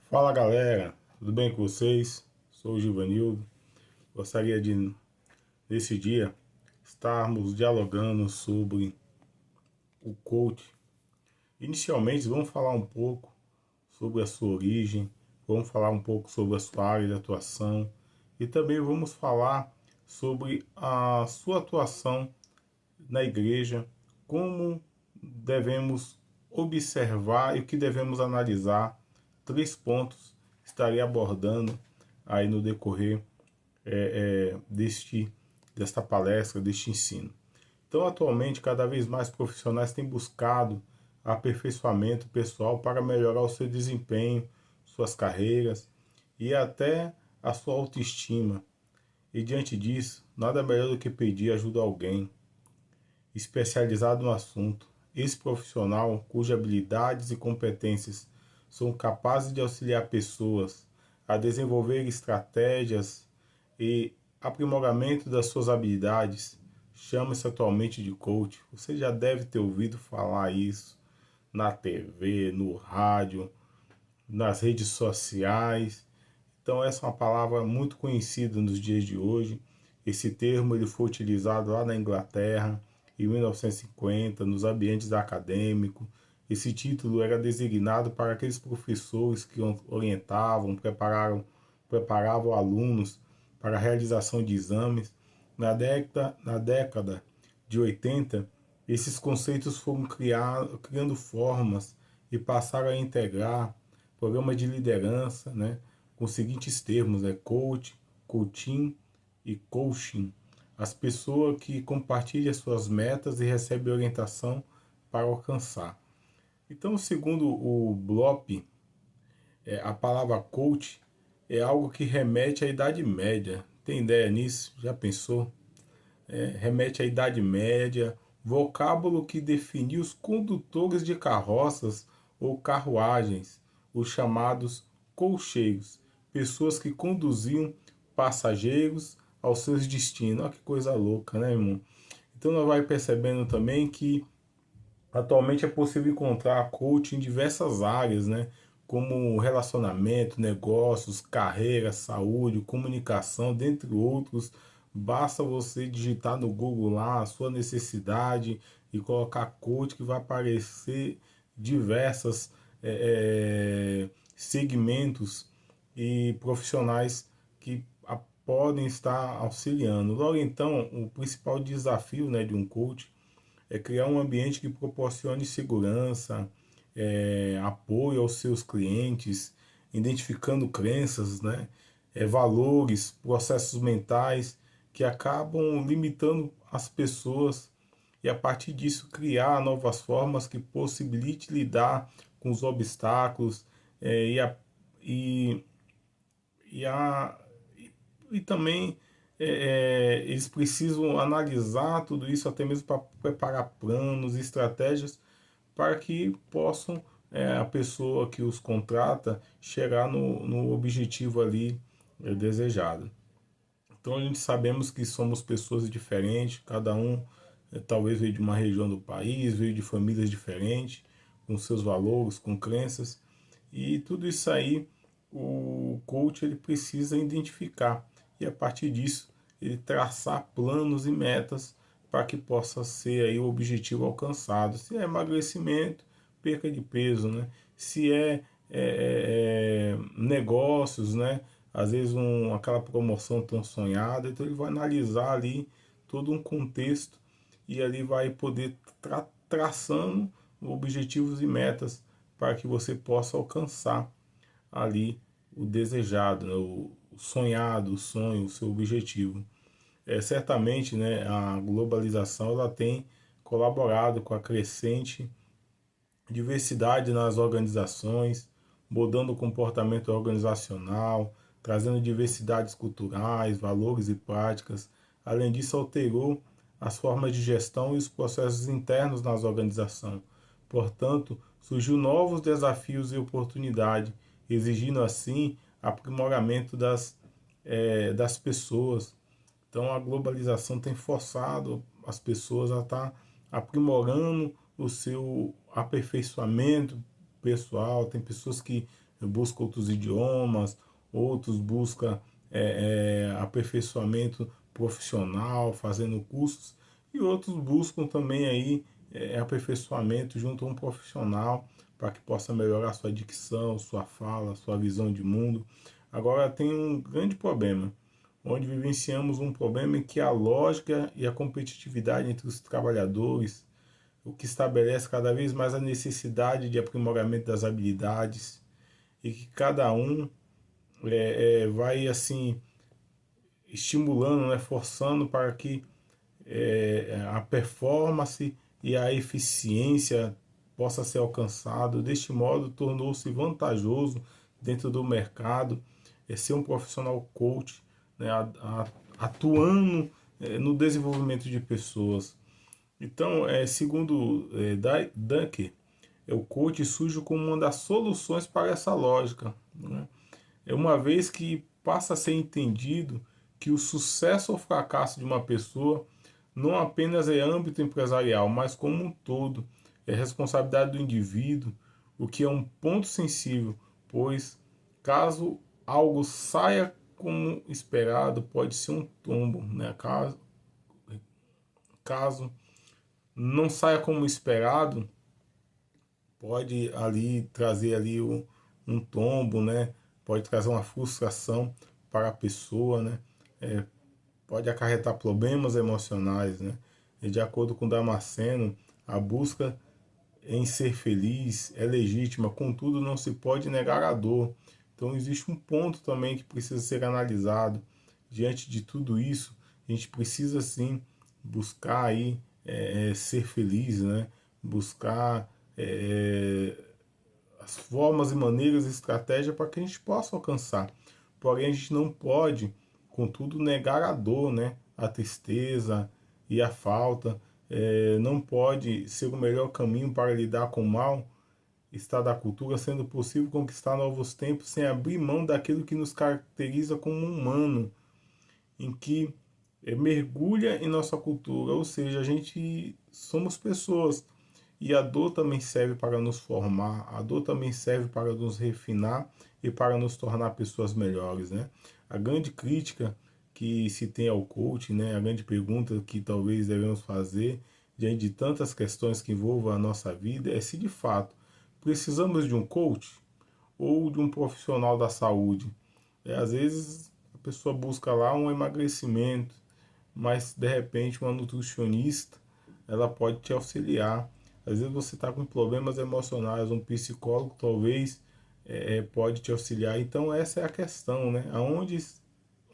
Fala galera, tudo bem com vocês? Sou o Givanildo. Gostaria de, nesse dia, estarmos dialogando sobre o coach. Inicialmente, vamos falar um pouco sobre a sua origem, vamos falar um pouco sobre a sua área de atuação e também vamos falar sobre a sua atuação na igreja, como devemos observar e o que devemos analisar. Três pontos estarei abordando aí no decorrer desta palestra, deste ensino. Então, atualmente, cada vez mais profissionais têm buscado aperfeiçoamento pessoal para melhorar o seu desempenho, suas carreiras e até a sua autoestima. E diante disso, nada melhor do que pedir ajuda a alguém especializado no assunto. Esse profissional, cujas habilidades e competências são capazes de auxiliar pessoas a desenvolver estratégias e aprimoramento das suas habilidades, chama-se atualmente de coach. Você já deve ter ouvido falar isso na TV, no rádio, nas redes sociais. Então essa é uma palavra muito conhecida nos dias de hoje. Esse termo ele foi utilizado lá na Inglaterra em 1950, nos ambientes acadêmicos. Esse título era designado para aqueles professores que orientavam, preparavam alunos para a realização de exames. Na década de 80, esses conceitos foram criando formas e passaram a integrar programas de liderança, né, com os seguintes termos, coach, coaching e coaching. As pessoas que compartilham suas metas e recebem orientação para alcançar. Então, segundo o Blopp, a palavra coach é algo que remete à Idade Média. Tem ideia nisso? Já pensou? Remete à Idade Média, vocábulo que definia os condutores de carroças ou carruagens, os chamados colcheiros, pessoas que conduziam passageiros aos seus destinos. Olha que coisa louca, né, irmão? Então nós vai percebendo também que atualmente é possível encontrar coaching em diversas áreas, né? Como relacionamento, negócios, carreira, saúde, comunicação, dentre outros. Basta você digitar no Google lá a sua necessidade e colocar coach que vai aparecer diversas segmentos e profissionais que podem estar auxiliando. Logo então, o principal desafio, né, de um coach é criar um ambiente que proporcione segurança, apoio aos seus clientes, identificando crenças, né, valores, processos mentais que acabam limitando as pessoas e a partir disso criar novas formas que possibilite lidar com os obstáculos é, e, a, e, e, a, e também eles precisam analisar tudo isso até mesmo para preparar planos, estratégias para que possam a pessoa que os contrata chegar no objetivo ali desejado. Então a gente sabemos que somos pessoas diferentes, cada um talvez veio de uma região do país, veio de famílias diferentes, com seus valores, com crenças, e tudo isso aí o coach ele precisa identificar e a partir disso ele traçar planos e metas para que possa ser aí o objetivo alcançado. Se é emagrecimento, perca de peso, né? Se negócios, né? Às vezes aquela promoção tão sonhada, então ele vai analisar ali todo um contexto e ali vai poder traçando objetivos e metas para que você possa alcançar ali o desejado, né? O sonhado, o sonho, o seu objetivo. Certamente, né, a globalização ela tem colaborado com a crescente diversidade nas organizações, mudando o comportamento organizacional, trazendo diversidades culturais, valores e práticas. Além disso, alterou as formas de gestão e os processos internos nas organizações. Portanto, surgiu novos desafios e oportunidades, exigindo assim aprimoramento das pessoas. Então a globalização tem forçado as pessoas a estar aprimorando o seu aperfeiçoamento pessoal. Tem pessoas que busca outros idiomas, outros busca aperfeiçoamento profissional, fazendo cursos, e outros buscam também aí aperfeiçoamento junto a um profissional para que possa melhorar sua dicção, sua fala, sua visão de mundo. Agora tem um grande problema, onde vivenciamos um problema em que a lógica e a competitividade entre os trabalhadores, o que estabelece cada vez mais a necessidade de aprimoramento das habilidades, e que cada um vai assim estimulando, né, forçando para que a performance e a eficiência possa ser alcançado. Deste modo, tornou-se vantajoso dentro do mercado ser um profissional coach, né, atuando no desenvolvimento de pessoas. Então, segundo Dunker, o coach surge como uma das soluções para essa lógica, né? É uma vez que passa a ser entendido que o sucesso ou fracasso de uma pessoa não apenas é âmbito empresarial, mas como um todo, é responsabilidade do indivíduo, o que é um ponto sensível, pois caso algo saia como esperado, pode ser um tombo, né? Caso não saia como esperado, pode ali trazer ali um tombo, né? Pode trazer uma frustração para a pessoa, né? Pode acarretar problemas emocionais, né? E de acordo com Damasceno, a busca em ser feliz é legítima, contudo não se pode negar a dor. Então existe um ponto também que precisa ser analisado. Diante de tudo isso, a gente precisa sim buscar aí ser feliz, né? Buscar as formas e maneiras e estratégias para que a gente possa alcançar. Porém, a gente não pode, contudo, negar a dor, né? A tristeza e a falta. Não pode ser o melhor caminho para lidar com o mal estado da cultura, sendo possível conquistar novos tempos sem abrir mão daquilo que nos caracteriza como humano, em que mergulha em nossa cultura, ou seja, a gente somos pessoas e a dor também serve para nos formar, a dor também serve para nos refinar e para nos tornar pessoas melhores, né? A grande crítica que se tem ao coaching, né? A grande pergunta que talvez devemos fazer diante de tantas questões que envolvam a nossa vida é se de fato precisamos de um coach ou de um profissional da saúde. Às vezes a pessoa busca lá um emagrecimento, mas de repente uma nutricionista ela pode te auxiliar. Às vezes você está com problemas emocionais, um psicólogo talvez pode te auxiliar. Então essa é a questão, né?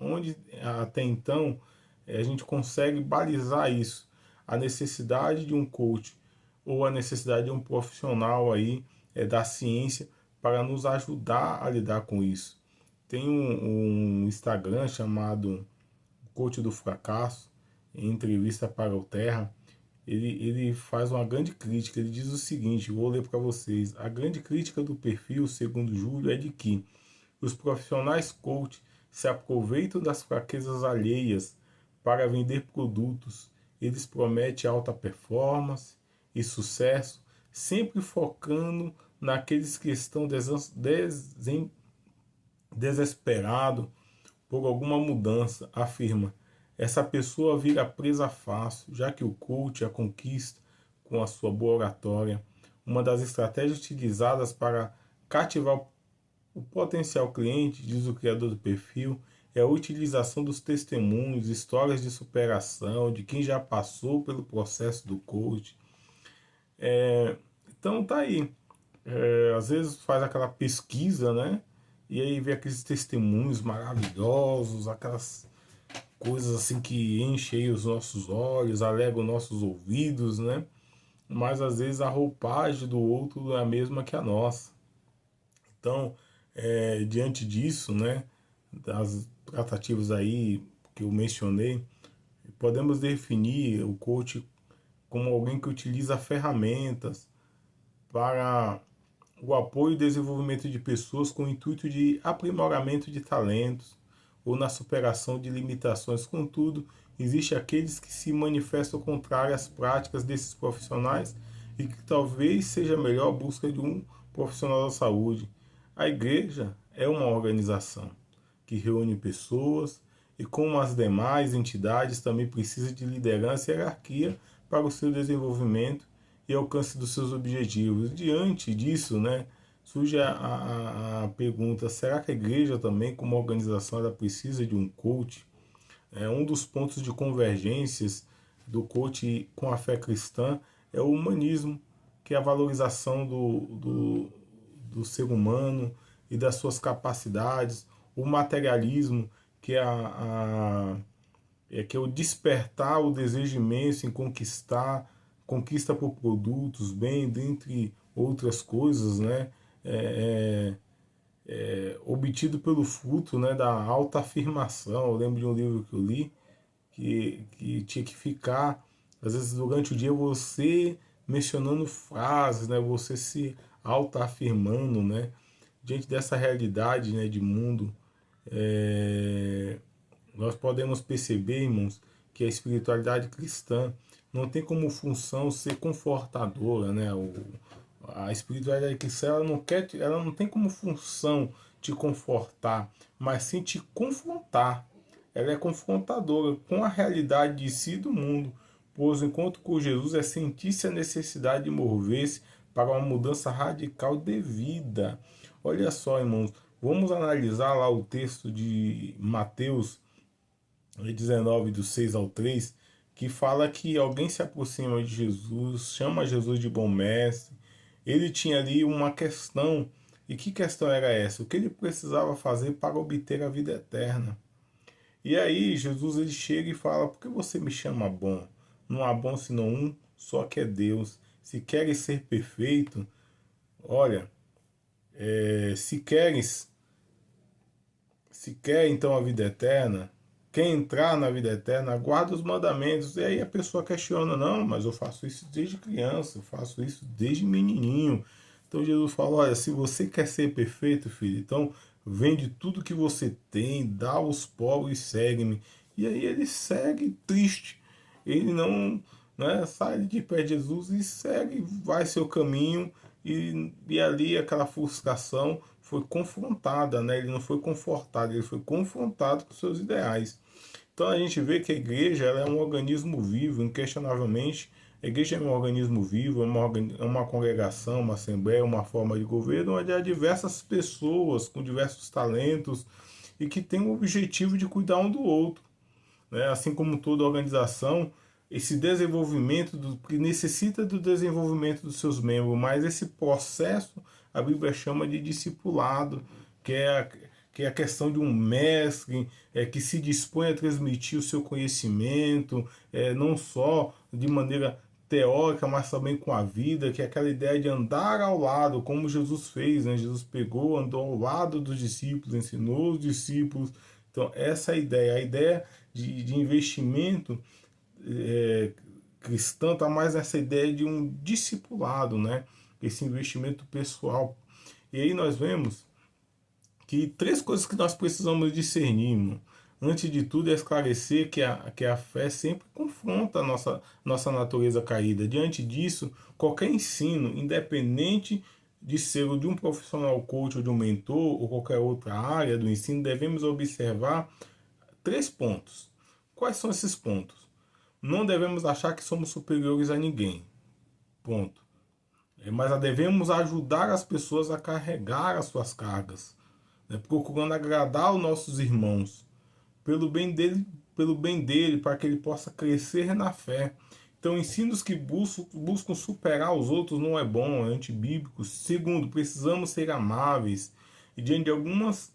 Onde até então a gente consegue balizar isso, a necessidade de um coach ou a necessidade de um profissional aí da ciência para nos ajudar a lidar com isso. Tem um Instagram chamado Coach do Fracasso, em entrevista para o Terra, ele faz uma grande crítica. Ele diz o seguinte, vou ler para vocês. A grande crítica do perfil, segundo Júlio, é de que os profissionais coach se aproveitam das fraquezas alheias para vender produtos. Eles prometem alta performance e sucesso, sempre focando naqueles que estão desesperados por alguma mudança, afirma. Essa pessoa vira presa fácil, já que o coach a conquista com a sua boa oratória. Uma das estratégias utilizadas para cativar o potencial cliente, diz o criador do perfil, é a utilização dos testemunhos, histórias de superação, de quem já passou pelo processo do coach. Então tá aí. Às vezes faz aquela pesquisa, né? E aí vê aqueles testemunhos maravilhosos, aquelas coisas assim que enchem os nossos olhos, alegram os nossos ouvidos, né? Mas às vezes a roupagem do outro é a mesma que a nossa. Então, diante disso, né, das tratativas aí que eu mencionei, podemos definir o coach como alguém que utiliza ferramentas para o apoio e desenvolvimento de pessoas com o intuito de aprimoramento de talentos ou na superação de limitações. Contudo, existem aqueles que se manifestam contrários às práticas desses profissionais e que talvez seja melhor a busca de um profissional da saúde. A igreja é uma organização que reúne pessoas e, como as demais entidades, também precisa de liderança e hierarquia para o seu desenvolvimento e alcance dos seus objetivos. Diante disso, né, surge a pergunta: será que a igreja também, como organização, ela precisa de um coach? Um dos pontos de convergências do coach com a fé cristã é o humanismo, que é a valorização do ser humano e das suas capacidades, o materialismo, que que é o despertar o desejo imenso em conquistar, conquista por produtos, bem, dentre outras coisas, né? É, obtido pelo fruto, né, da autoafirmação. Eu lembro de um livro que eu li que tinha que ficar, às vezes durante o dia, você mencionando frases, né, você se autoafirmando, né, diante dessa realidade, né, de mundo. Nós podemos perceber, irmãos, que a espiritualidade cristã não tem como função ser confortadora, né? A espiritualidade cristã ela não tem como função te confortar, mas sim te confrontar. Ela é confrontadora com a realidade de si e do mundo, pois o encontro com Jesus é sentir-se a necessidade de mover-se para uma mudança radical de vida. Olha só, irmãos, vamos analisar lá o texto de Mateus 19, do 6 ao 3, que fala que alguém se aproxima de Jesus, chama Jesus de bom mestre. Ele tinha ali uma questão. E que questão era essa? O que ele precisava fazer para obter a vida eterna? E aí Jesus ele chega e fala: por que você me chama bom? Não há bom senão um, só que é Deus. Se queres ser perfeito, olha, se quer então a vida eterna, quer entrar na vida eterna, guarda os mandamentos. E aí a pessoa questiona: não, mas eu faço isso desde criança, eu faço isso desde menininho. Então Jesus fala: olha, se você quer ser perfeito, filho, então vende tudo que você tem, dá aos pobres e segue-me. E aí ele segue triste. Ele não, né, sai de perto de Jesus e segue, vai seu caminho. E ali aquela frustração foi confrontada, né? Ele não foi confortado, ele foi confrontado com seus ideais. Então a gente vê que a igreja ela é um organismo vivo, inquestionavelmente. A igreja é um organismo vivo, é uma congregação, uma assembleia, uma forma de governo, onde há diversas pessoas com diversos talentos e que têm o objetivo de cuidar um do outro, né? Assim como toda organização, esse desenvolvimento que necessita do desenvolvimento dos seus membros, mas esse processo a Bíblia chama de discipulado, que é que é a questão de um mestre que se dispõe a transmitir o seu conhecimento, não só de maneira teórica, mas também com a vida, que é aquela ideia de andar ao lado, como Jesus fez, né? Jesus pegou, andou ao lado dos discípulos, ensinou os discípulos. Então, essa é a ideia de investimento cristão está mais nessa ideia de um discipulado, né? Esse investimento pessoal. E aí nós vemos que três coisas que nós precisamos discernir, irmão. Antes de tudo, é esclarecer que a fé sempre confronta a nossa natureza caída. Diante disso, qualquer ensino, independente de ser o de um profissional coach ou de um mentor ou qualquer outra área do ensino, devemos observar três pontos. Quais são esses pontos? Não devemos achar que somos superiores a ninguém. Ponto. Mas devemos ajudar as pessoas a carregar as suas cargas, né? Procurando agradar os nossos irmãos, pelo bem dele, para que ele possa crescer na fé. Então, ensinos que buscam superar os outros não é bom, é antibíblico. Segundo, precisamos ser amáveis. E diante de algumas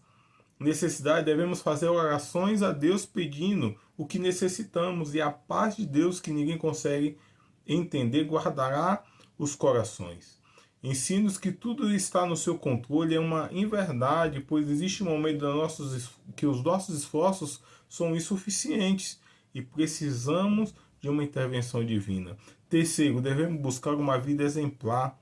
necessidades, devemos fazer orações a Deus pedindo o que necessitamos. E a paz de Deus, que ninguém consegue entender, guardará os corações. Ensinos que tudo está no seu controle é uma inverdade, pois existe um momento que os nossos esforços são insuficientes e precisamos de uma intervenção divina. Terceiro, devemos buscar uma vida exemplar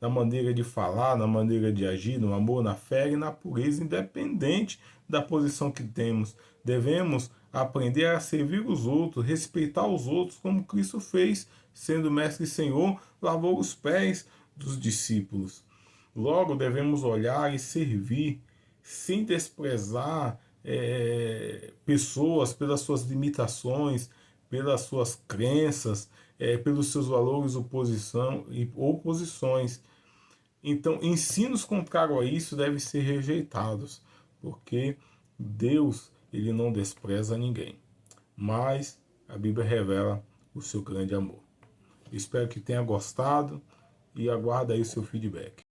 na maneira de falar, na maneira de agir, no amor, na fé e na pureza, independente da posição que temos. Devemos aprender a servir os outros, respeitar os outros, como Cristo fez, sendo mestre e Senhor, lavou os pés dos discípulos. Logo, devemos olhar e servir sem desprezar pessoas pelas suas limitações, pelas suas crenças, pelos seus valores ou posições. Então, ensinos contrários a isso devem ser rejeitados, porque Deus, ele não despreza ninguém, mas a Bíblia revela o seu grande amor. Espero que tenha gostado e aguardo aí o seu feedback.